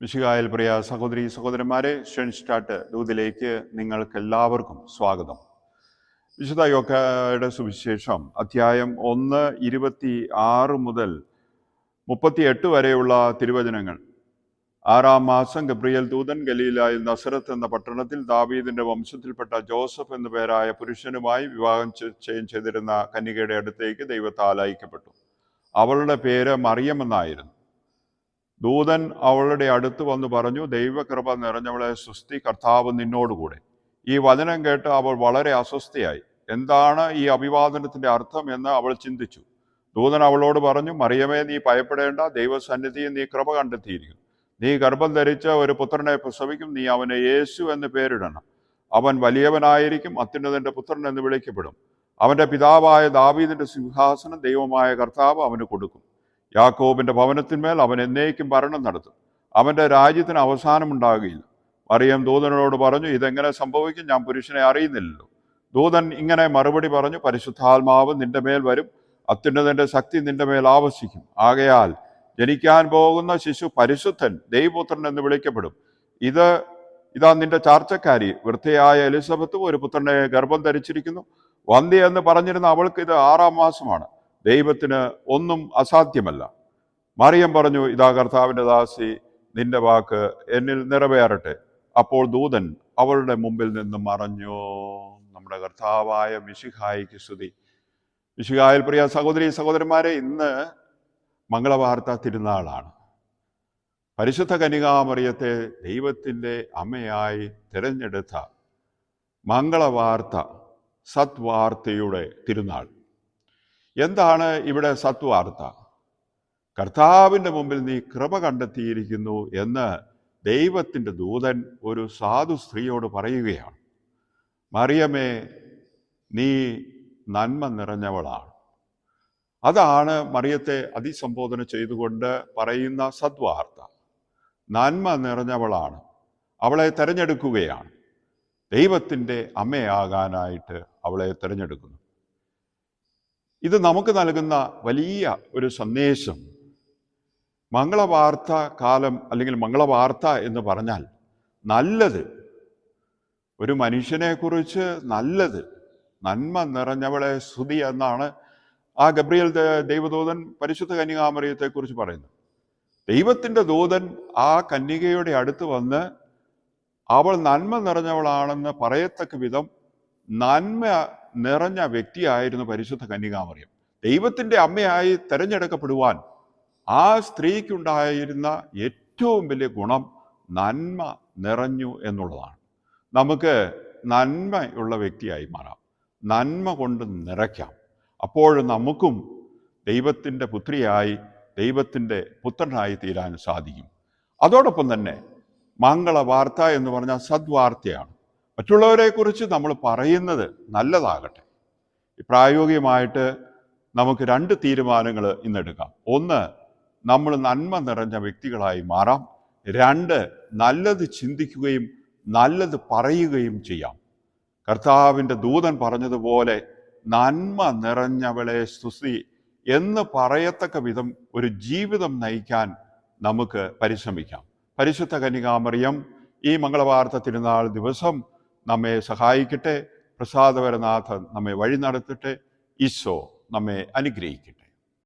മിശിഹായിൽ പ്രിയ സഹോദരി സഹോദരന്മാരെ, ഷെൻസ്റ്റാട്ട് ദൂതിലേക്ക് നിങ്ങൾക്ക് എല്ലാവർക്കും സ്വാഗതം. വിശുദ്ധ യോഹന്നാന്റെ സുവിശേഷം അധ്യായം 1:26 മുതൽ 38 വരെയുള്ള തിരുവചനങ്ങൾ. 6-ാം മാസം ഗബ്രിയേൽ ദൂതൻ ഗലീലായിൽ നസറത്ത് എന്ന പട്ടണത്തിൽ ദാവീദിന്റെ വംശത്തിൽപ്പെട്ട ജോസഫ് എന്നു പേരായ പുരുഷനുമായി വിവാഹം ചെയ്തിരുന്ന കന്യകയുടെ അടുത്തേക്ക് ദൈവത്താൽ അയക്കപ്പെട്ടു. അവളുടെ പേര് മറിയം എന്നായിരുന്നു. ദൂതൻ അവളുടെ അടുത്ത് വന്ന് പറഞ്ഞു, ദൈവകൃപ നിറഞ്ഞവളെ സ്വസ്തി, കർത്താവ് നിന്നോടുകൂടെ. ഈ വചനം കേട്ട് അവൾ വളരെ അസ്വസ്ഥയായി. എന്താണ് ഈ അഭിവാദനത്തിന്റെ അർത്ഥം എന്ന് അവൾ ചിന്തിച്ചു. ദൂതൻ അവളോട് പറഞ്ഞു, മറിയമേ, നീ ഭയപ്പെടേണ്ട, ദൈവസന്നിധിയിൽ നീ കൃപ കണ്ടെത്തിയിരിക്കുന്നു. നീ ഗർഭം ധരിച്ച് ഒരു പുത്രനെ പ്രസവിക്കും. നീ അവന് യേശു എന്ന് പേരിടണം. അവൻ വലിയവനായിരിക്കും, അത്യുന്നതന്റെ പുത്രൻ എന്ന് വിളിക്കപ്പെടും. അവന്റെ പിതാവായ ദാവീദിന്റെ സിംഹാസനം ദൈവമായ കർത്താവ് അവന് കൊടുക്കും. യാക്കോബിന്റെ ഭവനത്തിന്മേൽ അവൻ എന്നേക്കും ഭരണം നടത്തും. അവന്റെ രാജ്യത്തിന് അവസാനമുണ്ടാകുകയില്ല. മറിയം ദൂതനോട് പറഞ്ഞു, ഇതെങ്ങനെ സംഭവിക്കും? ഞാൻ പുരുഷനെ അറിയുന്നില്ലല്ലോ. ദൂതൻ ഇങ്ങനെ മറുപടി പറഞ്ഞു, പരിശുദ്ധാത്മാവ് നിന്റെ മേൽ വരും, അത്യുന്നതന്റെ ശക്തി നിന്റെ മേൽ ആവസിക്കും. ആകയാൽ ജനിക്കാൻ പോകുന്ന ശിശു പരിശുദ്ധൻ, ദൈവപുത്രൻ എന്ന് വിളിക്കപ്പെടും. ഇതാ നിന്റെ ചാർച്ചക്കാരി വൃദ്ധയായ എലിസബത്തും ഒരു പുത്രനെ ഗർഭം ധരിച്ചിരിക്കുന്നു. വന്ധ്യ എന്ന് പറഞ്ഞിരുന്ന അവൾക്ക് ഇത് 6-ാം മാസമാണ്. ദൈവത്തിന് ഒന്നും അസാധ്യമല്ല. മറിയം പറഞ്ഞു, ഇതാ കർത്താവിൻ്റെ ദാസി, നിന്റെ വാക്ക് എന്നിൽ നിറവേറട്ടെ. അപ്പോൾ ദൂതൻ അവളുടെ മുമ്പിൽ നിന്ന് മറഞ്ഞു. നമ്മുടെ കർത്താവായ മിശിഹായിക്ക് സ്തുതി. മിശിഹായിൽ പ്രിയ സഹോദരി സഹോദരന്മാരെ, ഇന്ന് മംഗളവാർത്ത തിരുനാളാണ്. പരിശുദ്ധ കന്യകാമറിയത്തെ ദൈവത്തിൻ്റെ അമ്മയായി തിരഞ്ഞെടുത്ത മംഗളവാർത്ത, സത്വാർത്തയുടെ തിരുനാൾ. എന്താണ് ഇവിടെ സത്വാർത്ത? കർത്താവിൻ്റെ മുമ്പിൽ നീ കൃപ കണ്ടെത്തിയിരിക്കുന്നു എന്ന് ദൈവത്തിൻ്റെ ദൂതൻ ഒരു സാധു സ്ത്രീയോട് പറയുകയാണ്. മറിയമേ, നീ നന്മ നിറഞ്ഞവളാണ്. അതാണ് മറിയത്തെ അഭിസംബോധന ചെയ്തുകൊണ്ട് പറയുന്ന സദ്വാർത്ത. നന്മ നിറഞ്ഞവളാണ്. അവളെ തിരഞ്ഞെടുക്കുകയാണ്. ദൈവത്തിൻ്റെ അമ്മയാകാനായിട്ട് അവളെ തിരഞ്ഞെടുക്കുന്നു. ഇത് നമുക്ക് നൽകുന്ന വലിയ ഒരു സന്ദേശം. മംഗളവാർത്ത കാലം അല്ലെങ്കിൽ മംഗളവാർത്ത എന്ന് പറഞ്ഞാൽ നല്ലത്, ഒരു മനുഷ്യനെക്കുറിച്ച് നല്ലത്, നന്മ നിറഞ്ഞവളെ സ്തുതി എന്നാണ് ആ ഗബ്രിയേൽ ദൈവദൂതൻ പരിശുദ്ധ കന്യകാമറിയത്തെക്കുറിച്ച് പറയുന്നത്. ദൈവത്തിൻ്റെ ദൂതൻ ആ കന്യകയുടെ അടുത്ത് വന്ന് അവൾ നന്മ നിറഞ്ഞവളാണെന്ന് പറയത്തക്ക വിധം നന്മ നിറഞ്ഞ വ്യക്തിയായിരുന്നു പരിശുദ്ധ കന്യകാമറിയം. ദൈവത്തിൻ്റെ അമ്മയായി തിരഞ്ഞെടുക്കപ്പെടുവാൻ ആ സ്ത്രീക്കുണ്ടായിരുന്ന ഏറ്റവും വലിയ ഗുണം നന്മ നിറഞ്ഞു എന്നുള്ളതാണ്. നമുക്ക് നന്മയുള്ള വ്യക്തിയായി മാറാം, നന്മ കൊണ്ട് നിറയ്ക്കാം. അപ്പോൾ നമുക്കും ദൈവത്തിൻ്റെ പുത്രിയായി, ദൈവത്തിൻ്റെ പുത്രനായി തീരാൻ സാധിക്കും. അതോടൊപ്പം തന്നെ മംഗളവാർത്ത എന്ന് പറഞ്ഞാൽ സദ്വാർത്തയാണ്. മറ്റുള്ളവരെക്കുറിച്ച് നമ്മൾ പറയുന്നത് നല്ലതാകട്ടെ. പ്രായോഗികമായിട്ട് നമുക്ക് 2 തീരുമാനങ്ങൾ ഇന്നെടുക്കാം. 1, നമ്മൾ നന്മ നിറഞ്ഞ വ്യക്തികളായി മാറാം. 2, നല്ലത് ചിന്തിക്കുകയും നല്ലത് പറയുകയും ചെയ്യാം. കർത്താവിൻ്റെ ദൂതൻ പറഞ്ഞതുപോലെ നന്മ നിറഞ്ഞവളെ സ്തുതി എന്ന് പറയത്തക്ക വിധം ഒരു ജീവിതം നയിക്കാൻ നമുക്ക് പരിശ്രമിക്കാം. പരിശുദ്ധ കന്യകാമറിയം ഈ മംഗളവാർത്ത തിരുനാൾ ദിവസം നമ്മെ സഹായിക്കട്ടെ. പ്രസാദപരനാഥൻ നമ്മെ വഴി നടത്തട്ടെ. ഈശോ നമ്മെ അനുഗ്രഹിക്കട്ടെ.